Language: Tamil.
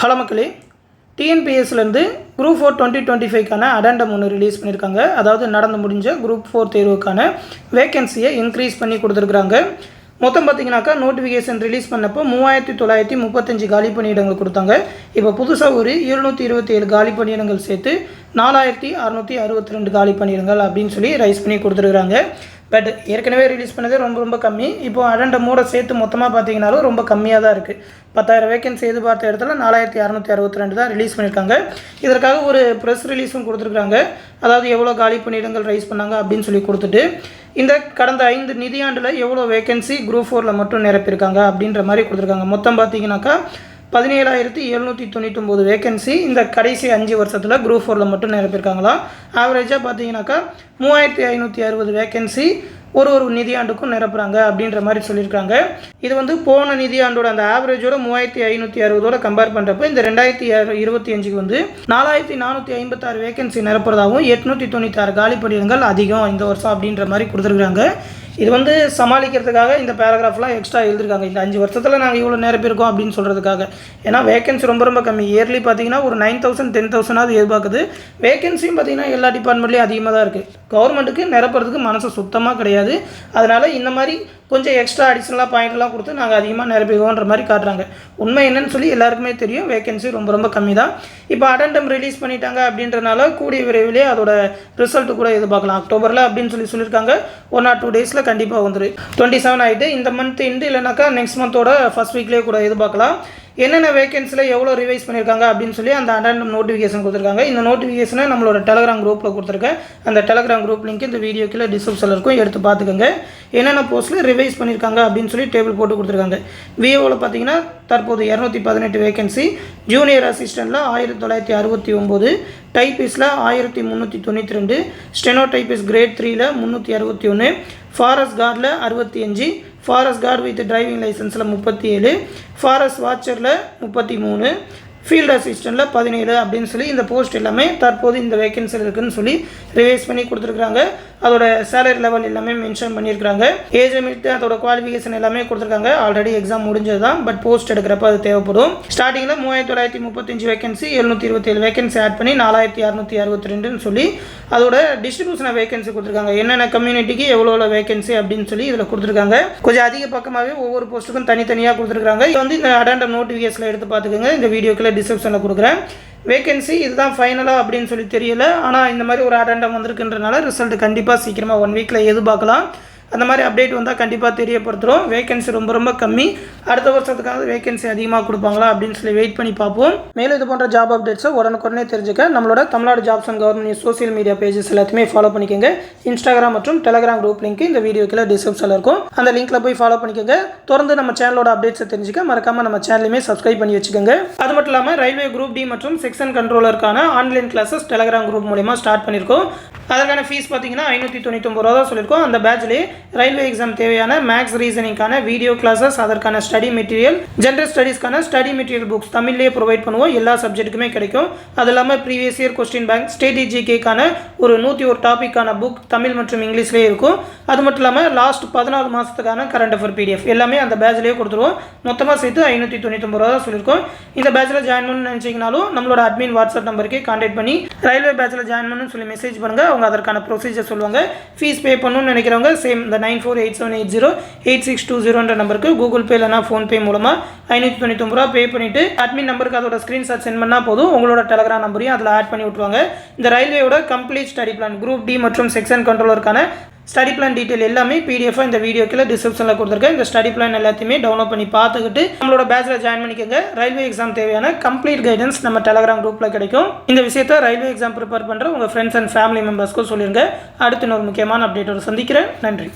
ஹலோ மக்களே, டிஎன்பிஎஸ்லேருந்து குரூப் 4 2025க்கான அடெண்டம் ஒன்று ரிலீஸ் பண்ணியிருக்காங்க. அதாவது நடந்து முடிஞ்ச குரூப் 4 தேர்வுக்கான வேக்கன்சியை இன்க்ரீஸ் பண்ணி கொடுத்துருக்குறாங்க. மொத்தம் பார்த்தீங்கன்னாக்கா நோட்டிஃபிகேஷன் ரிலீஸ் பண்ணப்போ 3935 காலி பணியிடங்கள் கொடுத்தாங்க. இப்போ புதுசாக ஒரு 727 காலி பணியிடங்கள் சேர்த்து 4662 காலி பணியிடங்கள் அப்படின்னு சொல்லி ரைஸ் பண்ணி கொடுத்துருக்குறாங்க. பட் ஏற்கனவே ரிலீஸ் பண்ணதே ரொம்ப கம்மி. இப்போ அடெண்டமோட சேர்த்து மொத்தமாக பார்த்தீங்கன்னாலும் ரொம்ப கம்மியாக தான் இருக்குது. 10,000 வேக்கன்சி எதிர்பார்த்த இடத்துல 4662 தான் ரிலீஸ் பண்ணியிருக்காங்க. இதற்காக ஒரு ப்ரெஸ் ரிலீஸும் கொடுத்துருக்குறாங்க. அதாவது எவ்வளோ காலி பணியிடங்கள் ரைஸ் பண்ணாங்க அப்படின்னு சொல்லி கொடுத்துட்டு, இந்த கடந்த 5 நிதியாண்டில் எவ்வளோ வேக்கன்சி குரூப் 4ல் மட்டும் நிரப்பியிருக்காங்க அப்படின்ற மாதிரி கொடுத்துருக்காங்க. மொத்தம் பார்த்தீங்கன்னாக்கா 17,799 வேக்கன்சி இந்த கடைசி 5 வருஷத்தில் குரூப் 4ல் மட்டும் நிரப்பியிருக்காங்களா. ஆவரேஜாக பார்த்தீங்கன்னாக்கா 3560 வேக்கன்சி ஒரு நிதியாண்டுக்கும் நிரப்புறாங்க அப்படின்ற மாதிரி சொல்லியிருக்காங்க. இது வந்து போன நிதியாண்டோட அந்த ஆவரேஜோட 3560 கம்பேர் பண்ணுறப்போ இந்த 2025க்கு வந்து 4456 வேக்கன்சி நிரப்புறதாகவும் 896 காலி பணியிடங்கள் அதிகம் இந்த வருஷம் அப்படின்ற மாதிரி கொடுத்துருக்குறாங்க. இது வந்து சமாளிக்கிறதுக்காக இந்த பேராகிராஃப்லாம் எக்ஸ்ட்ரா எழுதிருக்காங்க. இந்த 5 வருஷத்தில் நாங்கள் இவ்வளோ நிரப்பியிருக்கோம் அப்படின்னு சொல்கிறதுக்காக. ஏன்னா வேகன்சி ரொம்ப கம்மி. இயர்லி பார்த்தீங்கன்னா ஒரு 9,000 10,000 எதிர்பார்க்குது. வேகன்சியும் பார்த்தீங்கன்னா எல்லா டிபார்ட்மெண்ட்லேயும் அதிகமாக தான் இருக்குது. கவர்மெண்ட்டுக்கு நிரப்புறதுக்கு மனசு சுத்தமாக கிடையாது. அதனால் இந்த மாதிரி கொஞ்சம் எக்ஸ்ட்ரா அடிஷ்னலாக பாயிண்ட்லாம் கொடுத்து நாங்கள் அதிகமாக நிரப்பிடுவோன்ற மாதிரி காட்டுறாங்க. உண்மை என்னன்னு சொல்லி எல்லாருக்குமே தெரியும், வேகன்சி ரொம்ப கம்மி தான். இப்போ அடெண்டம் ரிலீஸ் பண்ணிட்டாங்க அப்படின்றனால கூடிய விரைவிலே அதோட ரிசல்ட் கூட எதிர்பார்க்கலாம். அக்டோபரில் அப்படின்னு சொல்லியிருக்காங்க. 1 or 2 டேஸில் கண்டிப்பாக வந்துடும். 27 ஆகிட்டு இந்த மந்த் இல்லைனாக்கா நெக்ஸ்ட் மந்தோட ஃபர்ஸ்ட் வீக்லேயே கூட எதிர்பார்க்கலாம். என்னென்ன வேகன்சியில் எவ்வளோ ரிவைஸ் பண்ணியிருக்காங்க அப்படின்னு சொல்லி அந்த அடெண்டம் நோட்டிஃபிகேஷன் கொடுத்துருக்காங்க. இந்த நோட்டிஃபிகேஷனை நம்மளோட டெலகிராம் குரூப்பில் கொடுத்துருக்கேன். அந்த டெலகிராம் குரூப் லிங்க் இந்த வீடியோக்கில் டிஸ்கிரிப்ஷனில் இருக்கும், எடுத்து பார்த்துக்கோங்க. என்னென்ன போஸ்ட்டில் ரிவைஸ் பண்ணியிருக்காங்க அப்படின்னு சொல்லி டேபிள் போட்டு கொடுத்துருக்காங்க. விஏஓவில் பார்த்தீங்கன்னா தற்போது 218 வேகன்சி, ஜூனியர் அசிஸ்டண்ட்டில் 1969, டைப்பிஸில் 1392, ஸ்டெனோ டைப்பிஸ் கிரேட் 3ல் 361, ஃபாரஸ்ட் கார்டில் 65, ஃபாரஸ்ட் கார்டு வித் டிரைவிங் லைசன்ஸில் 37, ஃபாரஸ்ட் வாட்சரில் 33, ஃபீல்டு அசிஸ்டண்ட்டில் 17 அப்படின்னு சொல்லி இந்த போஸ்ட் எல்லாமே தற்போது இந்த வேகன்சியில் இருக்குதுன்னு சொல்லி ரிவைஸ் பண்ணி கொடுத்துருக்குறாங்க. அதோட சேலரி லெவல் எல்லாமே மென்ஷன் பண்ணியிருக்காங்க. ஏஜ் லிமிட், அதோட குவாலிஃபிகேஷன் எல்லாமே கொடுத்துருக்காங்க. ஆல்ரெடி எக்ஸாம் முடிஞ்சது தான், பட் போஸ்ட் எடுக்கிறப்ப அது தேவைப்படும். ஸ்டார்டிங்கில் 3935 வேகன்சி, 727 வேகன்சி ஆட் பண்ணி 4662 சொல்லி அதோட டிஸ்ட்ரிபியூஷன் வேகன்சி கொடுத்துருக்காங்க. என்னென்ன கம்யூனிட்டிக்கு எவ்வளோ வேகன்சி அப்படின்னு சொல்லி இதில் கொடுத்துருக்காங்க. கொஞ்சம் அதிக பக்கமாகவே ஒவ்வொரு போஸ்ட்டுக்கும் தனித்தனியாக கொடுத்துருக்காங்க. இது வந்து இந்த அடெண்டம் நோட்டிஃபிகேஷனில் எடுத்து பார்த்துக்கோங்க. இந்த வீடியோக்குள்ள டிஸ்கிரிப்ஷனில் கொடுக்குறேன். வேகன்சி இதுதான் ஃபைனலாக அப்படின்னு சொல்லி தெரியல. ஆனால் இந்த மாதிரி ஒரு அடெண்டம் வந்திருக்குன்றனால ரிசல்ட் கண்டிப்பாக சீக்கிரமாக 1 வீக்கில் எதிர்பார்க்கலாம். அந்த மாதிரி அப்டேட் வந்தால் கண்டிப்பாக தெரியப்படுத்துகிறோம். வேகன்சி ரொம்ப கம்மி. அடுத்த வருஷத்துக்காக வேகன்சி அதிகமாக கொடுப்பாங்களா அப்படின்னு சொல்லி வெயிட் பண்ணி பார்ப்போம். மேலும் இது போன்ற ஜாப் அப்டேட்ஸை உடனுக்குடனே தெரிஞ்சுக்க நம்மளோட Tamil Nadu jobs and government news social media pages எல்லாத்தையுமே ஃபாலோ பண்ணிக்கோங்க. இன்ஸ்டாகிராம் மற்றும் டெலகிராம் குரூப் லிங்க் இந்த வீடியோக்குள்ள டிஸ்கிரிப்ஷனில் இருக்கும். அந்த லிங்க்கில் போய் ஃபாலோ பண்ணிக்கோங்க. தொடர்ந்து நம்ம சேனலோட அப்டேட்ஸை தெரிஞ்சுக்க மறக்காமல் நம்ம சேனலையுமே சப்ஸ்கிரைப் பண்ணி வச்சுக்கோங்க. அது மட்டும் இல்லாமல் ரயில்வே குரூப் டி மற்றும் செக்ஷன் கண்ட்ரோலருக்கான ஆன்லைன் கிளாஸஸ் டெலகிராம் குரூப் மூலமா ஸ்டார்ட் பண்ணியிருக்கோம். அதற்கான ஃபீஸ் பார்த்தீங்கன்னா 599 தான் சொல்லியிருக்கோம். அந்த பேட்ச்லேயே ரயில்வே எக்ஸாம் தேவையான மேக்ஸ் ரீசனிங்கான வீடியோ கிளாஸஸ், அதற்கான ஸ்டடி மெட்டீரியல், ஜென்ரல் ஸ்டடீஸ்க்கான ஸ்டடி மெட்டீரியல் புக்ஸ் தமிழ்லேயே ப்ரொவைட் பண்ணுவோம். எல்லா சப்ஜெக்ட்டுக்குமே கிடைக்கும். அது இல்லாமல் ப்ரீவியஸ் இயர் கொஸ்டின் பேங்க், ஸ்டேட்டிஜிக்கான ஒரு 101 டாப்பிக்கான புக் தமிழ் மற்றும் இங்கிலீஷ்லேயே இருக்கும். அது மட்டும் இல்லாமல் லாஸ்ட் 14 மாதத்துக்கான கரண்ட் அஃபேர் PDF எல்லாமே அந்த பேட்ச்லேயே கொடுத்துருவோம். மொத்தமாக சேர்த்து 599 தான் சொல்லியிருக்கோம். இந்த பேட்சில் ஜாயின் பண்ணணும்னு நினச்சிங்கனாலும் நம்மளோட அட்மின் வாட்ஸ்அப் நம்பருக்கு கான்டாக்ட் பண்ணி ரயில்வே பேட்சில் ஜாயின் பண்ணணும்னு சொல்லி மெசேஜ் பண்ணுங்கள். அவங்க அதற்கான ப்ரொசீஜர் சொல்லுவாங்க. ஃபீஸ் பே பண்ணணும்னு நினைக்கிறவங்க சேம் இந்த 9487808620 நம்பருக்கு கூகுள் பே இல்லைனா ஃபோன்பே மூலமாக 599 பே பண்ணிவிட்டு அட்மின் நம்பருக்கு அதோட ஸ்க்ரீன்ஷாட் சென்ட் பண்ணால் போதும். உங்களோட டெலகிராம் நம்பரையும் அதில் ஆட் பண்ணி விட்ருவாங்க. இந்த ரயில்வேயோட complete study plan group D மற்றும் செக்ஷன் கண்ட்ரோலருக்கான ஸ்டடி பிளான் டீட்டெயில் எல்லாமே PDF இந்த வீடியோக்குள்ள டிஸ்கிரிப்ஷனில் கொடுத்துருக்கேன். இந்த ஸ்டடி பிளான் எல்லாத்தையுமே டவுன்லோட் பண்ணி பார்த்துக்கிட்டு நம்மளோட பேட்சில் ஜாயின் பண்ணிக்கோங்க. ரயில்வே எக்ஸாம் தேவையான கம்ப்ளீட் கைடன்ஸ் நம்ம டெலகிராம் குரூப்பில் கிடைக்கும். இந்த விஷயத்தை ரயில்வே எக்ஸாம் ப்ரிப்பேர் பண்ணுற உங்கள் ஃப்ரெண்ட்ஸ் அண்ட் ஃபேமிலி மெம்பர்ஸ்க்கும் சொல்லிடுங்க. அடுத்து இன்னொரு முக்கியமான அப்டேட்டோடு சந்திக்கிறேன். நன்றி.